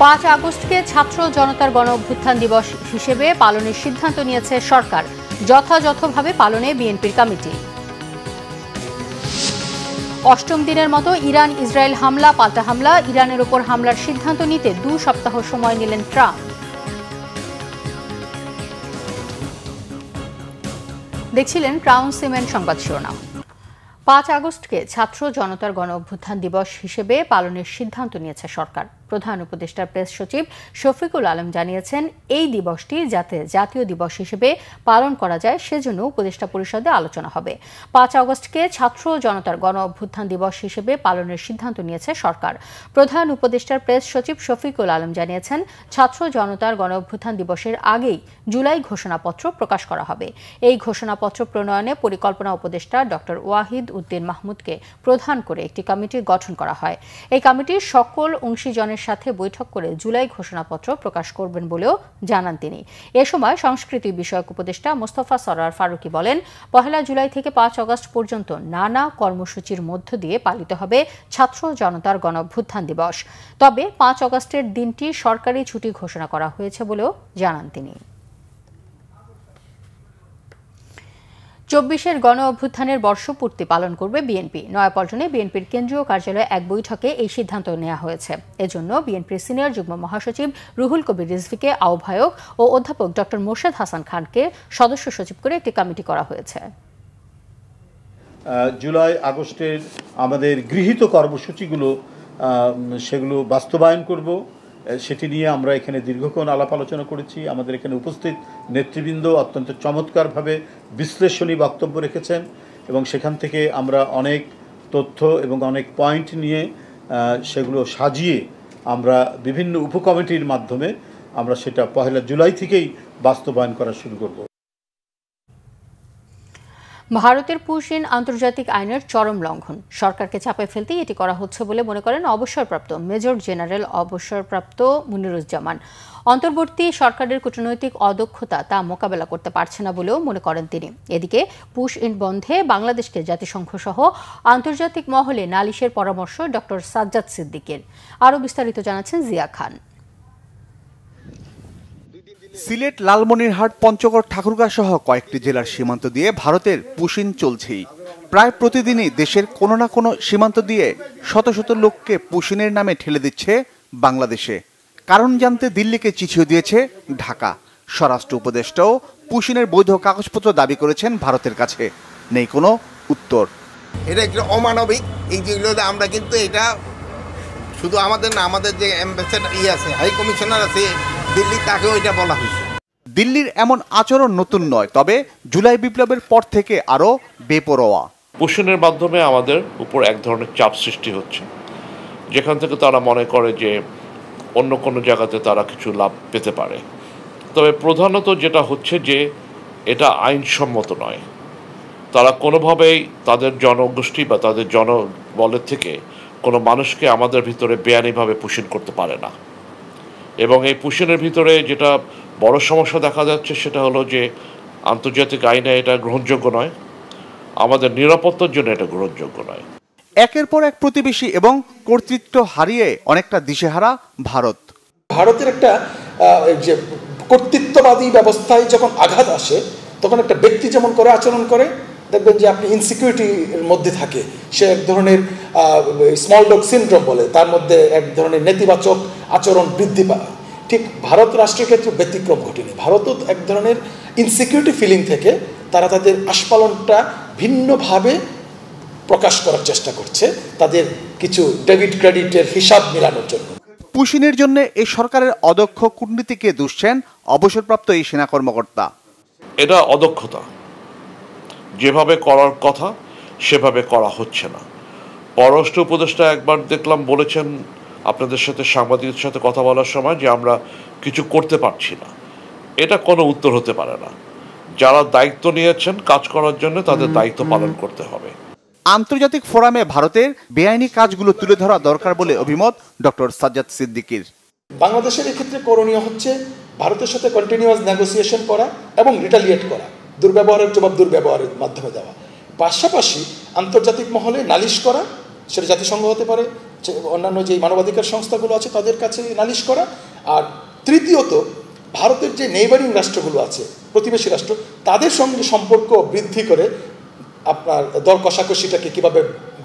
5 আগস্টকে ছাত্র জনতার গণ অভ্যুত্থান দিবস হিসেবে পালনের সিদ্ধান্ত নিয়েছে সরকার। যথাযথভাবে পালনে বিএনপির কমিটি। অষ্টম দিনের মতো ইরান ইসরায়েল হামলা পাল্টা হামলা। ইরানের উপর হামলার সিদ্ধান্ত নিতে 2 সপ্তাহ সময় নিলেন ট্রাম্প। দেখছিলেন ক্রাউন সিমেন্ট সংবাদ শিরোনাম। 5 আগস্টকে ছাত্র জনতার গণ অভ্যুত্থান দিবস হিসেবে পালনের সিদ্ধান্ত নিয়েছে সরকার। প্রধান উপদেষ্টার প্রেস সচিব শফিকুল আলম জানিয়েছেন, এই দিবসটি যাতে জাতীয় দিবস হিসেবে পালন করা যায় সেজন্য উপদেষ্টা পরিষদে আলোচনা হবে। 5 আগস্টকে ছাত্র জনতার গণ অভ্যুত্থান দিবস হিসেবে পালনের সিদ্ধান্ত নিয়েছে সরকার। প্রধান উপদেষ্টার প্রেস সচিব শফিকুল আলম জানিয়েছেন, ছাত্র জনতার গণ অভ্যুত্থান দিবসের আগেই জুলাই ঘোষণাপত্র প্রকাশ করা হবে। এই ঘোষণাপত্র প্রণয়নে পরিকল্পনা উপদেষ্টা ডক্টর ওয়াহিদ উদ্দিন মাহমুদকে প্রধান করে একটি কমিটি গঠন করা হয়। এই কমিটির সকল অংশীজনের সাথে বৈঠক করে জুলাই ঘোষণাপত্র প্রকাশ করবেন বলেও জানান তিনি। এ সময় সংস্কৃতি বিষয়ক উপদেষ্টা মোস্তফা সরোয়ার ফারুকী বলেন, 1 জুলাই থেকে 5 আগস্ট পর্যন্ত নানা কর্মসূচির মধ্য দিয়ে পালিত হবে ছাত্র জনতার গণ অভ্যুত্থান দিবস। তবে 5 আগস্টের দিনটি সরকারি ছুটি ঘোষণা করা হয়েছে বলেও জানান তিনি। 24-এর গণ অভ্যুত্থানের বর্ষপূর্তি পালন করবে বিএনপি। নয়াপল্টনে বিএনপির কেন্দ্রীয় কার্যালয়ে এক বৈঠকে এই সিদ্ধান্ত নেওয়া হয়েছে। এজন্য বিএনপির সিনিয়র যুগ্ম মহাসচিব রুহুল কবির রিজভীকে আহ্বায়ক ও অধ্যাপক ডক্টর মোর্শেদ হাসান খানকে সদস্য সচিব করে একটি কমিটি করা হয়েছে। জুলাই আগস্টের আমাদের গৃহীত কর্মসূচিগুলো সেগুলো বাস্তবায়ন করব, সেটি নিয়ে আমরা এখানে দীর্ঘক্ষণ আলাপ আলোচনা করেছি। আমাদের এখানে উপস্থিত নেতৃবৃন্দ অত্যন্ত চমৎকারভাবে বিশ্লেষণী বক্তব্য রেখেছেন এবং সেখান থেকে আমরা অনেক তথ্য এবং অনেক পয়েন্ট নিয়ে সেগুলো সাজিয়ে আমরা বিভিন্ন উপকমিটির মাধ্যমে আমরা সেটা 1 জুলাই থেকেই বাস্তবায়ন করা শুরু করব। ভারতের পুশিন আন্তর্জাতিক আইনের চরম লঙ্ঘন। সরকারকে চাপে ফেলতেই এটি করা হচ্ছে বলে মনে করেন অবসরপ্রাপ্ত মেজর জেনারেল অবসরপ্রাপ্ত মুনিরুজ্জামান। অন্তর্বর্তী সরকারের কূটনৈতিক অদক্ষতা তা মোকাবেলা করতে পারছে না বলেও মনে করেন তিনি। এদিকে পুশ ইন বন্ধে বাংলাদেশকে জাতিসংঘ সহ আন্তর্জাতিক মহলে নালিশের পরামর্শ ডক্টর সাজ্জাদ সিদ্দিকের। আরও বিস্তারিত জানাচ্ছেন জিয়া খান। সিলেট, লালমনিরহাট, পঞ্চগড়, ঠাকুরগাঁ সহ কয়েকটি জেলার সীমান্ত দিয়ে ভারতের পুশিন চলছেই। প্রায় প্রতিদিনই দেশের কোনো না কোনো সীমান্ত দিয়ে শত শত লোককে পুশিনের নামে ঠেলে দিচ্ছে বাংলাদেশে। কারণ জানতে দিল্লিকে চিঠিও দিয়েছে ঢাকা। স্বরাষ্ট্র উপদেষ্টাও পুশিনের বৈধ কাগজপত্র দাবি করেছেন ভারতের কাছে। নেই কোনো উত্তর। এটা একটা অমানবিক। এই যেগুলো আমরা কিন্তু এটা শুধু আমাদের না, আমাদের যে অ্যাম্বাসেডার আছে, হাই কমিশনার আছে দিল্লি, তাকেও এটা বলা হয়েছে। দিল্লির এমন আচরণ নতুন নয়, তবে জুলাই বিপ্লবের পর থেকে আরও বেপরোয়া। পুশিনের মাধ্যমে আমাদের উপর এক ধরনের চাপ সৃষ্টি হচ্ছে, যেখান থেকে তারা মনে করে যে অন্য কোনো জায়গাতে তারা কিছু লাভ পেতে পারে। তবে প্রধানত যেটা হচ্ছে যে এটা আইনসম্মত নয়। তারা কোনোভাবেই তাদের জনগোষ্ঠী বা তাদের জনবলের থেকে কোনো মানুষকে আমাদের ভিতরে বেআইনিভাবে পুশিন করতে পারে না। এবং এই পুশিনের ভিতরে যেটা বড় সমস্যা দেখা যাচ্ছে সেটা হলো যে আন্তর্জাতিক আইনে এটা গ্রহণযোগ্য নয়, আমাদের নিরাপত্তার জন্য এটা গ্রহণযোগ্য নয়। একের পর এক প্রতিবেশী এবং কর্তৃত্ব হারিয়ে অনেকটা দিশেহারা ভারত। ভারতের একটা যে কর্তৃত্ববাদী ব্যবস্থায় যখন আঘাত আসে তখন একটা ব্যক্তি যেমন করে আচরণ করে, দেখবেন যে আপনি ইনসিকিউরিটির মধ্যে থাকে, সে এক ধরনের স্মল ডগ সিনড্রোম বলে, তার মধ্যে এক ধরনের নেতিবাচক আচরণ বৃদ্ধি পায়। ঠিক ভারত রাষ্ট্রের ক্ষেত্রে ব্যতিক্রম ঘটেনি। ভারতও এক ধরনের ইনসিকিউরিটি ফিলিং থেকে তারা তাদের আস্ফালনটা ভিন্নভাবে প্রকাশ করার চেষ্টা করছে, তাদের কিছু ডেবিট ক্রেডিটের হিসাব মেলানোর জন্য। পুশিনের জন্য এই সরকারের অদক্ষ কূটনীতিকে দুষছেন অবসরপ্রাপ্ত এই সেনা কর্মকর্তা। এটা অদক্ষতা, যেভাবে করার কথা সেভাবে করা হচ্ছে না। পররাষ্ট্র উপদেষ্টা একবার দেখলাম বলেছেন আপনাদের সাথে সাংবাদিকদের সাথে কথা বলার সময় যে আমরা কিছু করতে পারছি না। এটা কোনো উত্তর হতে পারে না। যারা দায়িত্ব নিয়েছেন কাজ করার জন্য তাদের দায়িত্ব পালন করতে হবে। আন্তর্জাতিক ফোরামে ভারতের বেআইনি কাজগুলো তুলে ধরা দরকার বলে অভিমত ডক্টর সাজ্জাদ সিদ্দিকীর। বাংলাদেশের এক্ষেত্রে করণীয় হচ্ছে ভারতের সাথে কন্টিনিউয়াস নেগোসিয়েশন করা এবং রিটালিয়েট করা, দুর্ব্যবহারের জবাব দুর্ব্যবহারের মাধ্যমে দেওয়া। পাশাপাশি আন্তর্জাতিক মহলে নালিশ করা, সেটা জাতিসংঘ হতে পারে, অন্যান্য যে মানবাধিকার সংস্থাগুলো আছে তাদের কাছে নালিশ করা। আর তৃতীয়ত, ভারতের যে নেইবারিং রাষ্ট্রগুলো আছে, প্রতিবেশী রাষ্ট্র, তাদের সঙ্গে সম্পর্ক বৃদ্ধি করে আপনার দর কষাকষিটাকে কীভাবে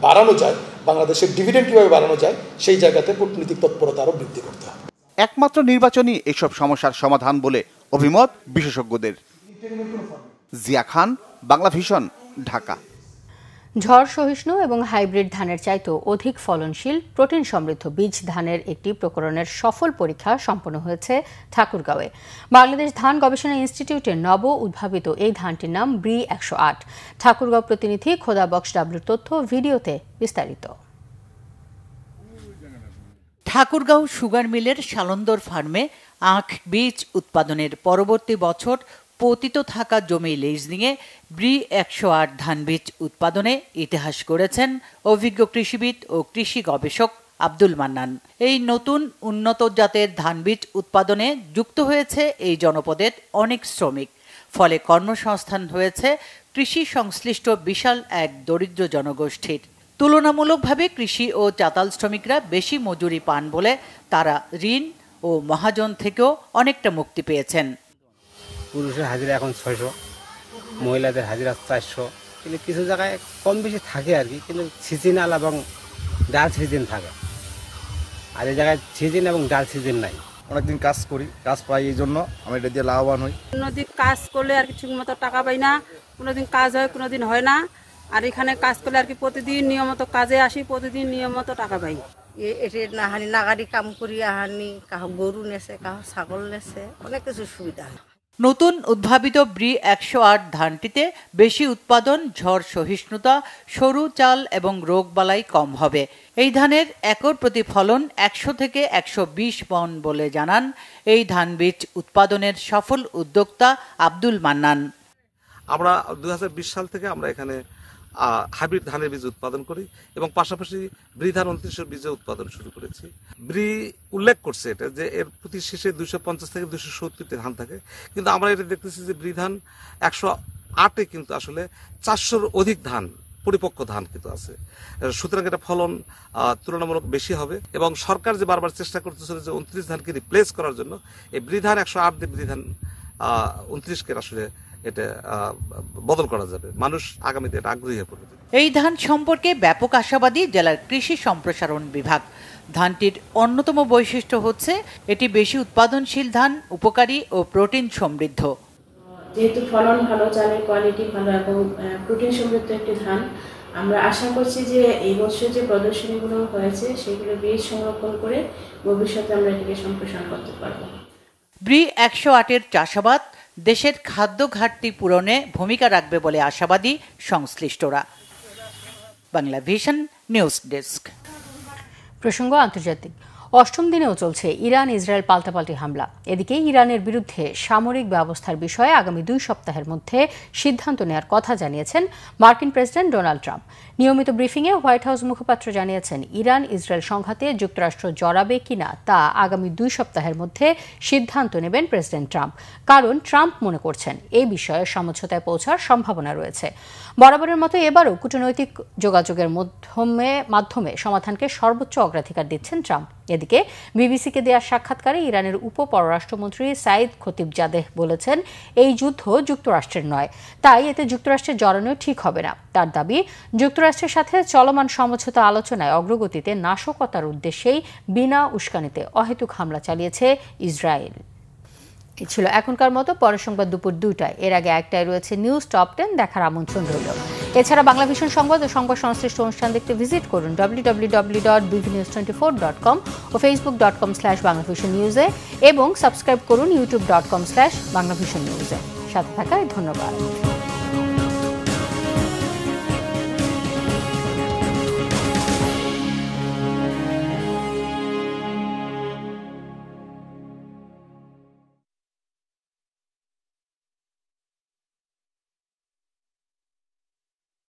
বাড়ানো যায়, বাংলাদেশের ডিভিডেন্ড কীভাবে বাড়ানো যায়, সেই জায়গাতে কূটনীতিক তৎপরতা আরও বৃদ্ধি করতে হবে। একমাত্র নির্বাচনই এসব সমস্যার সমাধান বলে অভিমত বিশেষজ্ঞদের। জিয়া খান, বাংলা ভিশন, ঢাকা। ঝড় সহিষ্ণু এবং হাইব্রিড ধানের চাইতেও অধিক ফলনশীল প্রোটিন সমৃদ্ধ বীজ ধানের একটি প্রকরণের সফল পরীক্ষা সম্পন্ন হয়েছে ঠাকুরগাঁওয়ে। বাংলাদেশ ধান গবেষণা ইনস্টিটিউটের নব উদ্ভাবিত এই ধানটির নাম ব্রি 108। ঠাকুরগাঁও প্রতিনিধি খোদা বক্স ডাব্লুর তথ্য, ভিডিওতে বিস্তারিত। ঠাকুরগাঁও সুগার মিলের শালন্দর ফার্মে আখ বীজ উৎপাদনের পরবর্তী বছর পতিত থাকা জমি লিজ নিয়ে ব্রি 108 ধান বীজ উৎপাদনে ইতিহাস গড়েছেন অভিজ্ঞ কৃষিবিদ ও কৃষি গবেষক আব্দুল মান্নান। এই নতুন উন্নত জাতের ধান বীজ উৎপাদনে যুক্ত হয়েছে এই জনপদের অনেক শ্রমিক, ফলে কর্মসংস্থান হয়েছে কৃষি সংশ্লিষ্ট বিশাল এক দরিদ্র জনগোষ্ঠীর। তুলনামূলকভাবে কৃষি ও চাতাল শ্রমিকরা বেশি মজুরি পান বলে তারা ঋণ ও মহাজন থেকেও অনেকটা মুক্তি পেয়েছেন। পুরুষের হাজিরা এখন 600, মহিলাদের হাজিরা 400, কিন্তু কিছু জায়গায় কম বেশি থাকে আর কি, কিন্তু সিজনাল এবং ডাল সিজন থাকে, আর এই জায়গায় সিজন এবং ডাল সিজন নাই। অনেকদিন কাজ করি, কাজ পাই, এই জন্য আমি এটা দিয়ে লাভবান হই। কোনোদিন কাজ করলে আর কি ঠিক মতো টাকা পাই না, কোনোদিন কাজ হয় কোনোদিন হয় না, আর এখানে কাজ করলে আর কি প্রতিদিন নিয়মিত কাজে আসি, প্রতিদিন নিয়মিত টাকা পাই। না হানি নাগারি কাম করি আহানি, কাহ গরু নেছে, কাহ ছাগল নেছে, অনেক কিছু সুবিধা হয়। নতুন উদ্ভাবিত ব্রি 108 ধানটিতে বেশি উৎপাদন, ঝড় সহিষ্ণুতা, সরু চাল এবং রোগবালাই কম হবে। এই ধানের একর প্রতি ফলন 100 থেকে 120 মণ বলে জানান এই ধান বীজ উৎপাদনের সফল উদ্যোক্তা আব্দুল মান্নান। আমরা 2020 সাল থেকে আমরা এখানে হাইব্রিড ধানের বীজ উৎপাদন করি এবং পাশাপাশি ব্রি ধান 29 বীজের উৎপাদন শুরু করেছি। ব্রি উল্লেখ করছে এটা যে এর প্রতি শেষে 250 থেকে 270টি ধান থাকে, কিন্তু আমরা এটা দেখতেছি যে ব্রি ধান 108-এ কিন্তু আসলে 400-র অধিক ধান, পরিপক্ক ধান কিন্তু আছে। সুতরাং এটা ফলন তুলনামূলক বেশি হবে এবং সরকার যে বারবার চেষ্টা করতেছিল যে 29 ধানকে রিপ্লেস করার জন্য, এই ব্রি ধান 108 দিয়ে ব্রি ধান 29-কে আসলে এটা বদল করা যাবে। মানুষ আগামীতে এটা আগ্রহী হয়ে পড়বে। এই ধান সম্পর্কে ব্যাপক আশাবাদী জেলার কৃষি সম্প্রসারণ বিভাগ। ধানটির অন্যতম বৈশিষ্ট্য হচ্ছে এটি বেশি উৎপাদনশীল ধান, উপকারী ও প্রোটিন সমৃদ্ধ। যেহেতু ফলন ভালো, চালের কোয়ালিটি ভালো এবং প্রোটিন সমৃদ্ধ একটি ধান, আমরা আশা করছি যে এই বছর যে প্রদর্শনীগুলো হয়েছে সেগুলো বীজ সংরক্ষণ করে ভবিষ্যতে আমরা এটিকে সম্প্রসারণ করতে পারব। ব্রি 108-এর চাষাবাদ দেশের খাদ্য ঘাটতি পূরণে ভূমিকা রাখবে বলে আশাবাদী সংশ্লিষ্টরা। Bangla vision news desk. প্রসঙ্গ আন্তর্জাতিক। অষ্টম দিনেও চলছে ইরান ইসরায়েল পাল্টাপাল্টি হামলা। এদিকে ইরানের বিরুদ্ধে সামরিক ব্যবস্থার বিষয়ে আগামী 2 সপ্তাহের মধ্যে সিদ্ধান্ত নেওয়ার কথা জানিয়েছেন মার্কিন প্রেসিডেন্ট ডোনাল্ড ট্রাম্প। নিয়মিত ব্রিফিংয়ে হোয়াইট হাউস মুখপাত্র জানিয়েছেন, ইরান ইসরায়েল সংঘাতে যুক্তরাষ্ট্র জড়াবে কিনা তা আগামী 2 সপ্তাহের মধ্যে সিদ্ধান্ত নেবেন প্রেসিডেন্ট ট্রাম্প। কারণ ট্রাম্প মনে করছেন এই বিষয়ে সমঝোতায় পৌঁছার সম্ভাবনা রয়েছে। বরাবরের মতো এবারও কূটনৈতিক যোগাযোগের মাধ্যমে সমাধানকে সর্বোচ্চ অগ্রাধিকার দিচ্ছেন ট্রাম্প। এদিকে বিবিসিকে দেওয়া সাক্ষাৎকারে ইরানের উপপররাষ্ট্রমন্ত্রী সাইদ খতিবজাদেহ বলেছেন, এই যুদ্ধ যুক্তরাষ্ট্রের নয়, তাই এতে যুক্তরাষ্ট্রের জড়ানো ঠিক হবে না। তার দাবি, যুক্তরাষ্ট্রের সাথে চলমান সমঝোতা আলোচনায় অগ্রগতিতে নাশকতার উদ্দেশ্যেই বিনা উস্কানিতে অহেতুক হামলা চালিয়েছে ইসরায়েল। এ ছিল এখনকার মতো। পরের সংবাদ দুপুর 2টায়। এর আগে 1টায় রয়েছে নিউজ টপ 10, দেখার আমন্ত্রণ রইল। এছাড়া বাংলা ভিশন সংবাদ ও সংবাদ সংশ্লিষ্ট অনুষ্ঠান দেখতে ভিজিট করুন www.bvnews24.com ও facebook.com/banglavisionnews-এ এবং সাবস্ক্রাইব করুন youtube.com/banglavisionnews-এ। সাথে থাকায় ধন্যবাদ।